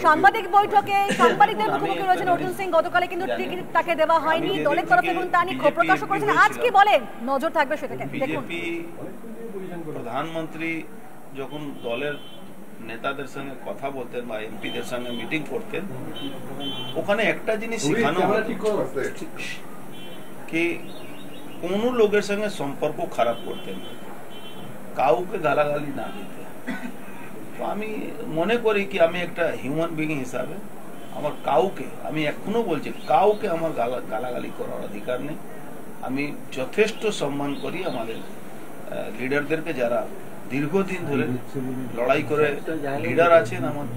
সাংবাদিক বৈঠকে সাংবাদিকদের মুখোমুখি রয়েছেন অর্জুন সিং। গতকালে কিন্তু টিকিট তাকে দেওয়া হয়নি, দলের তরফে এবং তা নিয়ে ক্ষোভ প্রকাশ করেছেন। আজ কি বলেন, নজর থাকবে সেটাকে দেখুন। বিজেপি প্রধানমন্ত্রী যখন দলের নেতাদের সঙ্গে কথা বলতেন বা এমপিদের সঙ্গে মিটিং করতেন, ওখানে একটা জিনিস শেখানো কি কোন লোকের সঙ্গে সম্পর্ক খারাপ করতেন, কাউকে গালাগালি না দিতে। তো আমি মনে করি কি আমি একটা হিউম্যান বিং হিসাবে আমার কাউকে, আমি এখনো বলছি, কাউকে আমার গালাগালি করার অধিকার নেই। আমি যথেষ্ট সম্মান করি আমাদের লিডারদেরকে, যারা দীর্ঘদিন ধরে লড়াই করে লিডার আছেন আমার,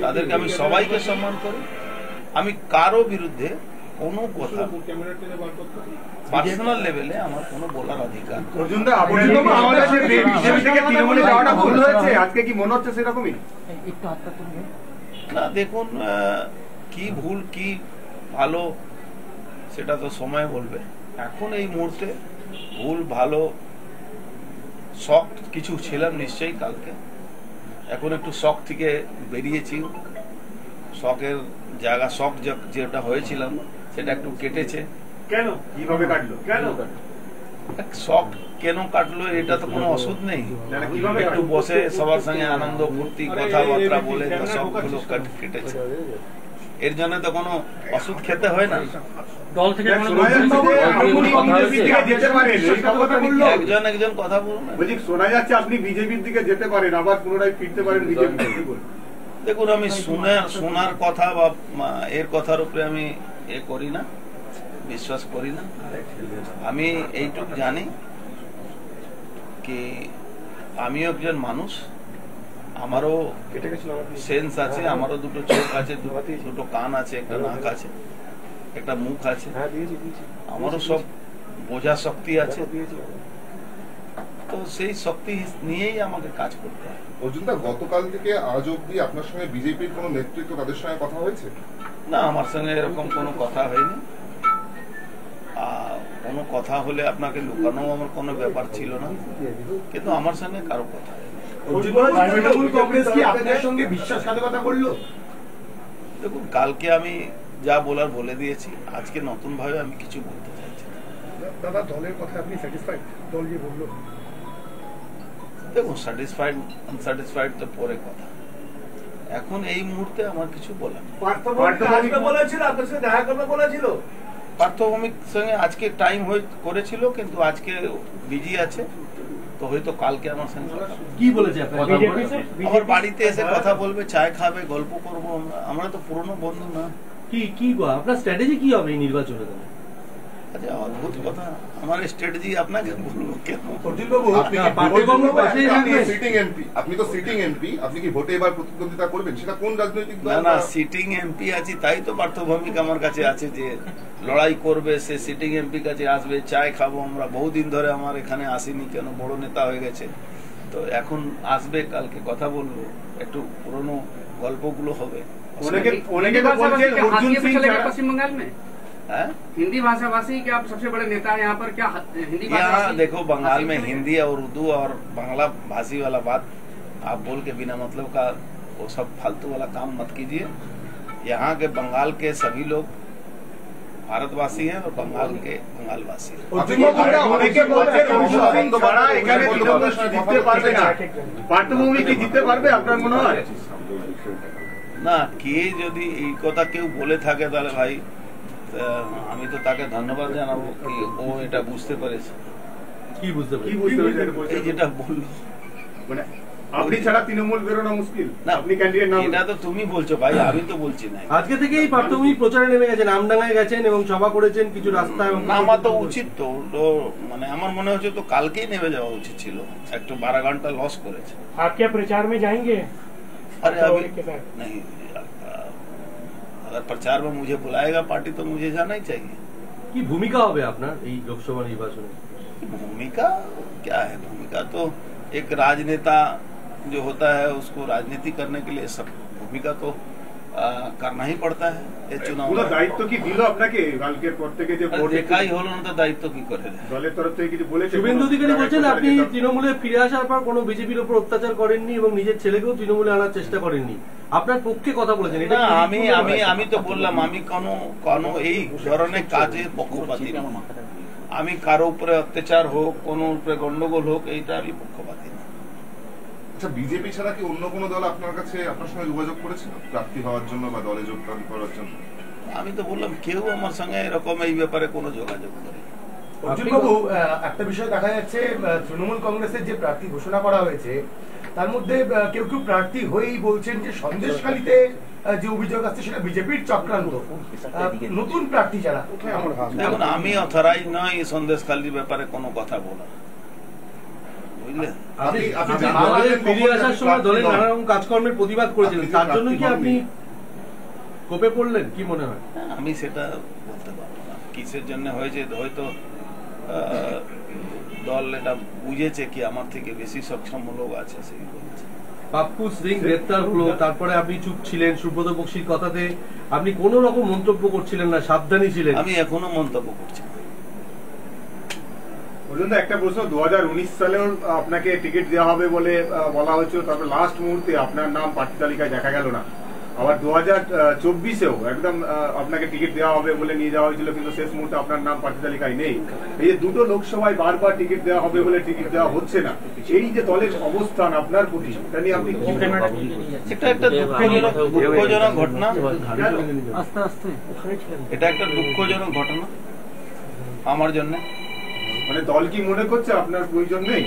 তাদেরকে আমি সবাইকে সম্মান করি। আমি কারো বিরুদ্ধে কোনো কথা পার্সোনাল লেভেলে আমার কোনো বলার অধিকার। না দেখুন, কি ভুল কি ভালো সেটা তো সময় বলবে। এখন এই মুহূর্তে ভুল ভালো শখ কিছু ছিলাম নিশ্চয়ই কালকে, এখন একটু শখ থেকে বেরিয়েছি। শখের জায়গা, শখ যেটা হয়েছিলাম সেটা একটু কেটেছে। কেন, কিভাবে কাটলো, কেন শখ কেন কাটলো এটা তো কোনো ওষুধ নেই। একটু বসে সবার সঙ্গে আনন্দ ফুর্তি কথাবার্তা বলে শখগুলো কেটেছে। এর জন্য তো কোনো ওষুধ খেতে হয় না। দল থেকে একজন একজন কথা বলুন। শোনা যাচ্ছে আপনি বিজেপির দিকে যেতে পারেন, আবার পুনরায় ফিরতে পারেন বিজেপি। দেখুন, আমি শোনার কথা বা এর কথার উপরে আমি করি না, বিশ্বাস করি না। আমি এইটুকু জানি কি আমিও একজন মানুষ, আমারও সেন্স আছে, আমারও দুটো চোখ আছে, দুটো কান আছে, একটা নাক আছে, একটা মুখ আছে, আমারও সব বোঝা শক্তি আছে। তো সেই শক্তি নিয়েই আমাকে কাজ করতে হয়। অর্জুনদা, গতকাল থেকে আজ অব্দি আপনার সঙ্গে বিজেপির কোন নেতৃত্ব তাদের সঙ্গে কথা হয়েছে? না, আমার সঙ্গে এরকম কোনো কথা হয়নি। কোনো কথা হলে আপনাকে লুকানো আমার কোনো ব্যাপার ছিল না, কিন্তু আমার সঙ্গে কারো কথা হয়নি। দেখুন, কালকে আমি যা বলার বলে দিয়েছি, আজকে নতুন ভাবে আমি কিছু বলতে চাইছি না। দাদা, দলের কথা আপনি স্যাটিসফাইড? দল যে বললো, দেখুন, স্যাটিসফাইড আনস্যাটিসফাইড তো পরে কথা, এখন এই মুহূর্তে আমার কিছু বলার নেই। পার্থভূমির সঙ্গে আজকে টাইম করেছিল, কিন্তু আজকে বিজি আছে, তো হয়তো কালকে আমার সঙ্গে কি বলেছে আমার বাড়িতে এসে কথা বলবে, চায় খাবে, গল্প করবো। আমরা তো পুরনো বন্ধু না। কি আপনার স্ট্র্যাটেজি কি হবে এই নির্বাচনে? আচ্ছা, অদ্ভুত কথা, আমার স্ট্র্যাটেজি আপনাকে বলবো কেন? আপনি তো সিটিং এমপি, আপনি কি ভোটে এবার প্রতিদ্বন্দ্বিতা করবেন? সেটা কোন রাজনৈতিক দল? না, সিটিং এমপি আছি, তাই তো পার্থভূমিক আমার কাছে আছে যে লড়াই করবে, সে সিটিং এমপি কাছে আসবে, চায় খাবো। আমরা বহুদিন ধরে আমার এখানে আসিনি, কেন বড় নেতা হয়ে গেছে, তো এখন আসবে, কালকে কথা বলবো, একটু পুরনো গল্পগুলো হবে। पश्चिम बंगाल में हिंदी भाषा भाषी क्या आप सबसे बड़े नेता है यहाँ पर? क्या हिंदी यहाँ देखो, बंगाल में हिंदी और उर्दू और बांग्ला भाषी वाला बात आप बोल के बिना मतलब का वो सब फालतू वाला काम मत कीजिए। यहाँ के बंगाल के सभी लोग भारतवासी हैं और बंगाल के बंगालवासी हैं। না, কে যদি এই কথা কেউ বলে থাকে তাহলে ভাই আমি তো তাকে ধন্যবাদ জানাবো কি ও এটা বুঝতে পেরেছে। কি বুঝতে পেরেছে? এই যেটা বললো, মানে আপনি ছাড়া তৃণমূল বেরোনো মুশকিল। না, আপনি ক্যান্ডিডেট না, এটা তো তুমি বলছো ভাই, আমি তো বলছি না। আজকে থেকেই পার্থভূমি প্রচারে নেমে গেছেন, আমডাঙ্গায় গেছেন এবং সভা করেছেন কিছু রাস্তায়। আমার তো উচিত তো, মানে আমার মনে হচ্ছে তো কালকেই নেমে যাওয়া উচিত ছিল, একটু 12 ঘন্টা লস করেছে। आप क्या प्रचार में जाएंगे? अरे अभी नहीं, अगर प्रचार में मुझे बुलाएगा पार्टी तो मुझे जाना ही चाहिए। কি ভূমিকা হবে আপনার এই লোকসভা নির্বাচনে? भूमिका क्या है? भूमिका तो एक राजनेता जो होता है उसको राजनीति करने के लिए सब भूमिका तो करना ही पड़ता है ये चुनाव পুরো দায়িত্ব কি দিল আপনাকে কালকের পর থেকে যে ভোট দেখাই হলো না তো দায়িত্ব কি করে দেয়? দলের তরফ থেকে কিছু বলেছে? শুভেন্দু অধিকারী বলছেন আপনি তৃণমূলে ফিরে আসার পর কোনো বিজেপির উপর অত্যাচার করেননি এবং নিজের ছেলেকেও তৃণমূলে আনার চেষ্টা করেননি, আপনার পক্ষে কথা বলেছেন। এটা না, আমি তো বললাম আমি কোনো এই ধরনের কাজের পক্ষপাতী না। আমি কারো উপরে অত্যাচার হোক, কোন উপরে গন্ডগোল হোক, এইটা আমি পক্ষপাতী না। আচ্ছা, বিজেপি ছাড়া কি অন্য কোনো দল আপনার কাছে আপনার সঙ্গে যোগাযোগ করেছিল প্রার্থী হওয়ার জন্য বা দলে যোগদান করার জন্য? আমি তো বললাম কেউ আমার সঙ্গে এরকম এই ব্যাপারে কোনো যোগাযোগ করে। অর্জুনবাবু, একটা বিষয় দেখা যাচ্ছে তৃণমূল কংগ্রেসের যে প্রার্থী ঘোষণা করা হয়েছে তার মধ্যে কেউ কেউ প্রার্থী হয়েই বলছেন যে সন্দেশখালীতে যে অভিযোগ আসছে সেটা বিজেপির চক্রান্ত। নতুন প্রার্থী যারা, দেখুন আমি অথরাইজ নয় এই সন্দেশখালীর ব্যাপারে কোনো কথা বলা, বুঝলেন? আপনি দলে ফিরে আসার সময় দলের নানা রকম কাজকর্মের প্রতিবাদ করেছিলেন, তার জন্য কি আপনি কোপে পড়লেন, কি মনে হয়? আমি সেটা বলতে পারবো না কিসের জন্য হয়েছে। হয়তো দল এটা বুঝেছে কি আমার থেকে বেশি সক্ষম লোক আছে সেই বলছে। পাপ্পু সিং গ্রেপ্তার হলো, তারপরে আপনি চুপ ছিলেন, সুব্রত বক্সির কথাতে আপনি কোন রকম মন্তব্য করছিলেন না, সাবধানী ছিলেন। আমি এখনো মন্তব্য করছি না। পর্যন্ত একটা প্রশ্ন, 2019 সালেও আপনাকে টিকিট দেওয়া হবে বলে বলা হয়েছিল, তারপর লাস্ট মুহূর্তে আপনার নাম প্রার্থী তালিকায় দেখা গেল না। আবার 2024-এও একদম আপনাকে টিকিট দেওয়া হবে বলে নিয়ে যাওয়া হয়েছিল, কিন্তু শেষ মুহূর্তে আপনার নাম প্রার্থী তালিকায় নেই। এই যে দুটো লোকসভায় বারবার টিকিট দেওয়া হবে বলে টিকিট দেওয়া হচ্ছে না, এই যে দলের অবস্থান আপনার প্রতি, এটা নিয়ে আপনি কি মনে করেন? এটা একটা দুঃখজনক ঘটনা, এটা একটা দুঃখজনক ঘটনা আমার জন্য। মানে দল কি মনে করছে আপনার প্রয়োজন নেই?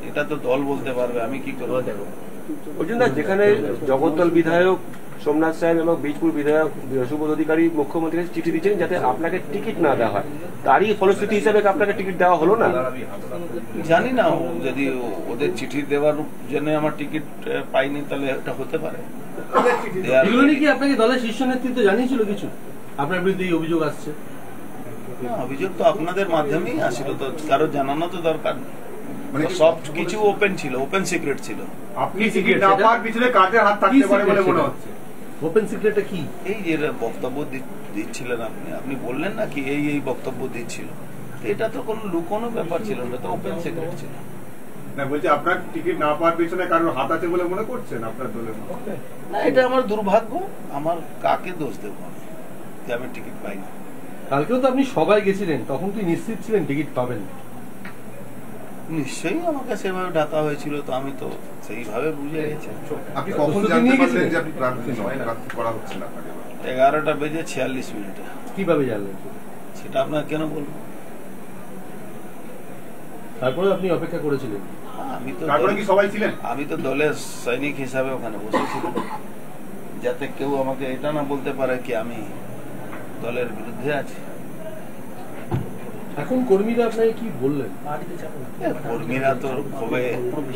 এটা তো দল বলতে পারবে, আমি কি করবো? অর্জুনদা, যেখানে জগদ্দল বিধায়ক সোমনাথ সাহেব এবং বীজপুর বিধায়ক সুবোধ অধিকারী মুখ্যমন্ত্রীকে চিঠি দিচ্ছেন যাতে আপনাকে টিকিট না দেওয়া হয়, তারই ফলশ্রুতি হিসাবে আপনাকে টিকিট দেওয়া হলো না? জানি না, যদি ওদের চিঠি দেওয়ার জন্য আমার টিকিট পাইনি তাহলে এটা হতে পারে। এগুলো নিয়ে কি আপনাকে দলের শীর্ষ নেতৃত্ব জানিয়েছিল কিছু? আপনার বিরুদ্ধে এই অভিযোগ আসছে। অভিযোগ তো আপনাদের মাধ্যমেই আসছিল, তো কারো জানানো তো দরকার নেই। মানে সব কিছু ওপেন ছিল, ওপেন সিক্রেট ছিল। আপনি টিকিট না পাওয়ার পিছনে কাদের হাত থাকতে পারে বলে মনে হচ্ছে? ওপেন সিক্রেটটা কি? এই যে বক্তব্য দিচ্ছিলেন আপনি বললেন না কি এই বক্তব্য দিচ্ছিল, এটা তো কোনো লুকোনো ব্যাপার ছিল না, তো ওপেন সিক্রেট ছিল। না, বলছি আপনার টিকিট না পাওয়ার পিছনে কারোর হাত আছে বলে মনে করছেন আপনার দলের? না, এটা আমার দুর্ভাগ্য। আমার কাকে দোষ দেবো আমি যে আমি টিকিট পাইনি? কালকেও তো আপনি সবাই গেছিলেন, তখন কি নিশ্চিত ছিলেন টিকিট পাবেন? নিশ্চয়ই আমাকে সেভাবে ডাকা হয়েছিল, তো আমি তো সেইভাবে বুঝে গেছি। আপনি কখন জানতে পারলেন যে আপনি প্রার্থী নয়, প্রার্থী করা হচ্ছে না আপনাকে? 11:46 কিভাবে জানলেন সেটা আপনাকে কেন বলবো? তারপরে আপনি অপেক্ষা করেছিলেন? আমি তো দলের সৈনিক হিসাবে ওখানে বসেছিলাম, যাতে কেউ আমাকে এটা না বলতে পারে কি আমি দলের বিরুদ্ধে আছি। এখন কর্মীরা আপনাকে কি বললেন? কর্মীরা তো ক্ষোভে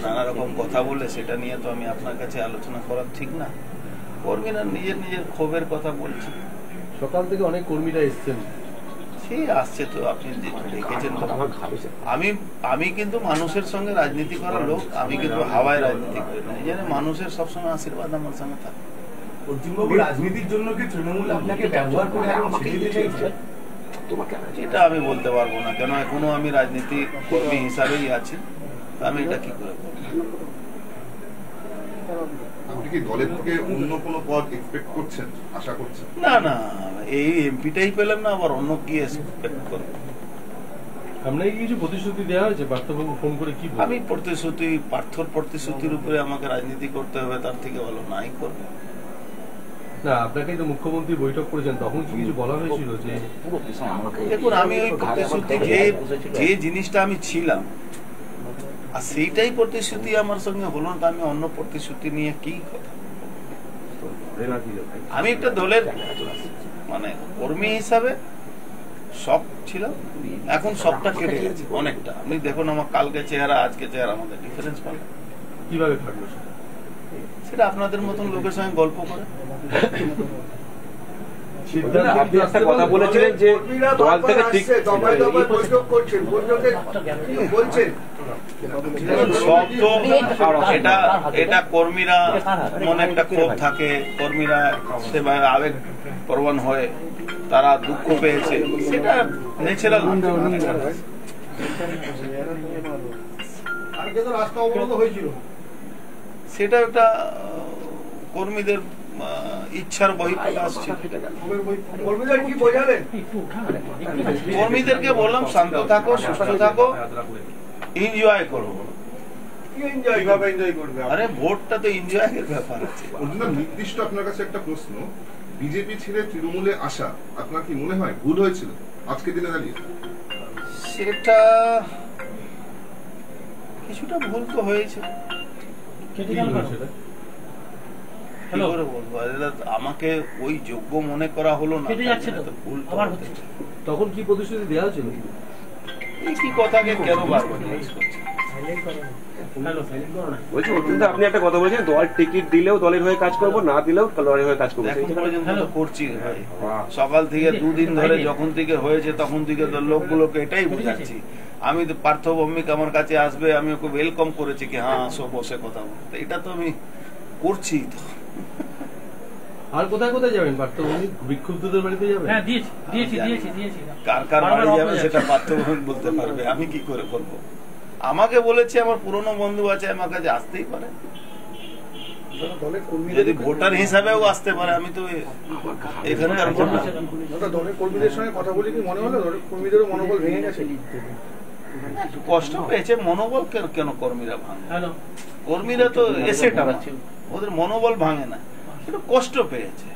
নানা রকম কথা বলে, সেটা নিয়ে তো আমি আপনার কাছে আলোচনা করা ঠিক না। কর্মীরা নিজের ক্ষোভের কথা বলছে। সকাল থেকে অনেক কর্মীরা এসছেন। সেই আসছে তো, আপনি দেখেছেন। আমি কিন্তু মানুষের সঙ্গে রাজনীতি করার লোক, আমি কিন্তু হাওয়ায় রাজনীতি করি না। এই জন্য মানুষের সবসময় আশীর্বাদ আমার সঙ্গে থাকে। রাজনীতির জন্য কি তৃণমূল আপনাকে ব্যবহার করে ছেড়ে চাইছে? এটা আমি বলতে পারবো না, কেন এখনো আমি রাজনীতি কর্মী হিসাবেই আছি। আমি এটা কি করে বলবো? আপনি কি দলের থেকে অন্য কোনো পদ এক্সপেক্ট করছেন, আশা করছেন? না, এই এমপিটাই পেলাম না, আবার অন্য কি এক্সপেক্ট করবো? আপনাকে কিছু প্রতিশ্রুতি দেওয়া হয়েছে? পার্থবাবু ফোন করে কি? আমি পার্থর প্রতিশ্রুতির উপরে আমাকে রাজনীতি করতে হবে, তার থেকে ভালো নাই করবো। না, আপনাকে তো মুখ্যমন্ত্রী বৈঠক করেছেন, তখন কি কিছু বলা হয়েছিল? যে দেখুন, আমি ওই প্রতিশ্রুতি যে জিনিসটা আমি ছিলাম আর সেইটাই প্রতিশ্রুতি আমার সঙ্গে হলো না, আমি অন্য প্রতিশ্রুতি নিয়ে কি কথা? আমি একটা দলের মানে কর্মী হিসাবে সব ছিলাম, এখন সবটা কেটে গেছে অনেকটা। আপনি দেখুন আমার কালকে চেহারা আজকে চেহারা আমাদের ডিফারেন্স পাবেন। কিভাবে থাকলো সেটা আপনাদের মতন লোকের সঙ্গে গল্প করে। আপনি একটা কথা বলেছিলেন যে দল থেকে বৈঠক করছেন, বলছেন সব তো এটা কর্মীরা মনে একটা ক্ষোভ থাকে, কর্মীরা সেভাবে আবেগ প্রবণ হয়ে তারা দুঃখ পেয়েছে, সেটা ন্যাচারাল। সেটা একটা কর্মীদের ইচ্ছার বহিঃপ্রকাশ ছিল। কর্মীদেরকে বললাম শান্ত থাকো, সুস্থ থাকো, এনজয় করো। আরে ভোটটা তো এনজয়ের ব্যাপার আছে। নির্দিষ্ট আপনার কাছে একটা প্রশ্ন, বিজেপি ছেড়ে তৃণমূলে আসা আপনার কি মনে হয় ভুল হয়েছিল আজকে দিনে দাঁড়িয়ে? সেটা কিছুটা ভুল তো হয়েছে। আমাকে ওই যোগ্য মনে করা হলো না, ভুল তখন কি প্রতিশ্রুতি দেওয়া হয়েছিল? এই কি কথাকে কেন বারবার বলছি অত্যন্ত আপনি একটা কথা বলেছেন, দল টিকিট দিলেও দলের হয়ে কাজ করবো, না দিলেও দলের হয়ে কাজ করবো। এখন পর্যন্ত করছি ভাই, সকাল থেকে দুদিন ধরে যখন থেকে হয়েছে তখন থেকে লোকগুলোকে এটাই বুঝাচ্ছি। আমি তো পার্থ ভৌমিক আমার কাছে আসবে, আমি ওকে ওয়েলকাম করেছি কি হ্যাঁ আসো বসে কথা বলতে, এটা তো আমি করছি। তো আর কোথায় কোথায় যাবেন? পার্থ ভৌমিক বিক্ষুব্ধদের বাড়িতে যাবেন? হ্যাঁ দিয়েছি। কার কার বাড়ি যাবে সেটা পার্থ ভৌমিক বলতে পারবে, আমি কি করে বলবো? আমাকে বলেছে আমার পুরনো বন্ধু আছে, আমার কাছে আসতেই পারে, যদি ভোটার হিসাবেও আসতে পারে। আমি তো এখানকার দলের কর্মীদের সঙ্গে কথা বলি, কি মনে হলো কর্মীদেরও মনোবল ভেঙে গেছে? কষ্ট পেয়েছে। মনোবল কেন কর্মীরা ভাঙে? কর্মীরা তো এসে টানাচ্ছে, ওদের মনোবল ভাঙে না, একটু কষ্ট পেয়েছে।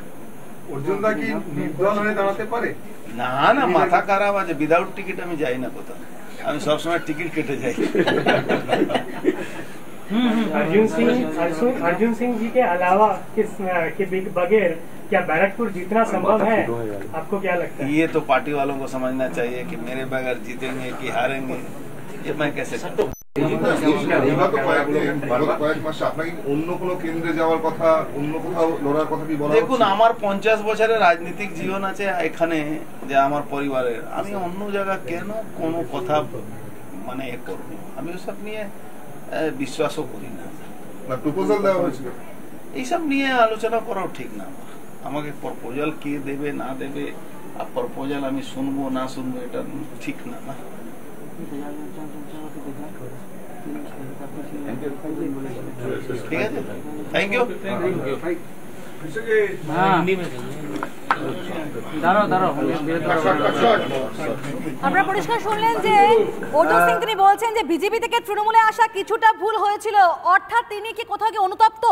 অর্জুনদা কি নির্দল হয়ে দাঁড়াতে পারে? না না, মাথা খারাপ আছে। উইদাউট টিকিট আমি যাই না কোথাও, আমি সবসময় টিকিট কেটে যাই। अर्जुन सिंह जी के अलावा के बगैर क्या बैरकपुर जीतना संभव है? आपको क्या लगता है? ये तो पार्टी वालों को समझना चाहिए कि मेरे बगैर जीतेंगे कि हारेंगे, ये मैं कैसे सकता हूँ। দেখুন, আমার 50 বছরের রাজনৈতিক জীবন আছে এখানে, যে আমার পরিবারের, আমি অন্য জায়গা কেন কোনো কথা মানে করবো? আমি ওসব নিয়ে বিশ্বাসও করি না। প্রপোজাল দেওয়া হয়েছিল, এইসব নিয়ে আলোচনা করাও ঠিক না। আমাকে প্রপোজাল কে দেবে না দেবে, আর প্রপোজাল আমি শুনবো না শুনবো, এটা ঠিক না। ঠিক আছে, থ্যাংক ইউ। আপনারা পরিষ্কার শুনলেন যে অর্জুন সিং তিনি বলছেন যে বিজেপি থেকে তৃণমূলে আসা কিছুটা ভুল হয়েছিল, অর্থাৎ তিনি কি কোথাও কি অনুতপ্ত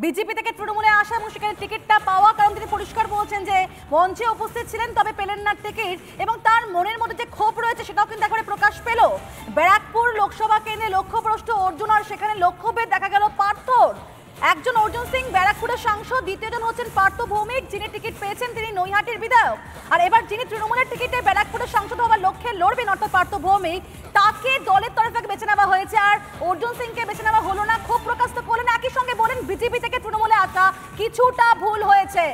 বিজেপি থেকে তৃণমূলে আসা এবং সেখানে টিকিটটা পাওয়া? কারণ তিনি পরিষ্কার বলছেন যে মঞ্চে উপস্থিত ছিলেন তবে পেলেন না টিকিট, এবং তার মনের মধ্যে যে ক্ষোভ রয়েছে সেটাও কিন্তু একবারে প্রকাশ পেল। ব্যারাকপুর লোকসভা কেন্দ্রে লক্ষ্যভ্রষ্ট অর্জুন, আর সেখানে লক্ষ্যভেদ দেখা গেল পার্থর। একজন অর্জুন সিং ব্যারাকপুরের সাংসদ, দ্বিতীয়জন হচ্ছেন পার্থ ভৌমিক, যিনি টিকিট পেয়েছেন তিনি নৈহাটির বিধায়ক। আর এবার যিনি তৃণমূলের টিকিটে ব্যারাকপুরের সাংসদ হওয়ার লক্ষ্যে লড়বেন, অর্থাৎ পার্থ ভৌমিক, তাকে দলের তরফ থেকে বেছে নেওয়া হয়েছে, আর অর্জুন সিংকে বেছে নেওয়া হলো না। ক্ষোভ প্রকাশ তো করলেন, একই সঙ্গে বলেন বিজেপি থেকে তৃণমূলে আসা কিছুটা ভুল হয়েছে।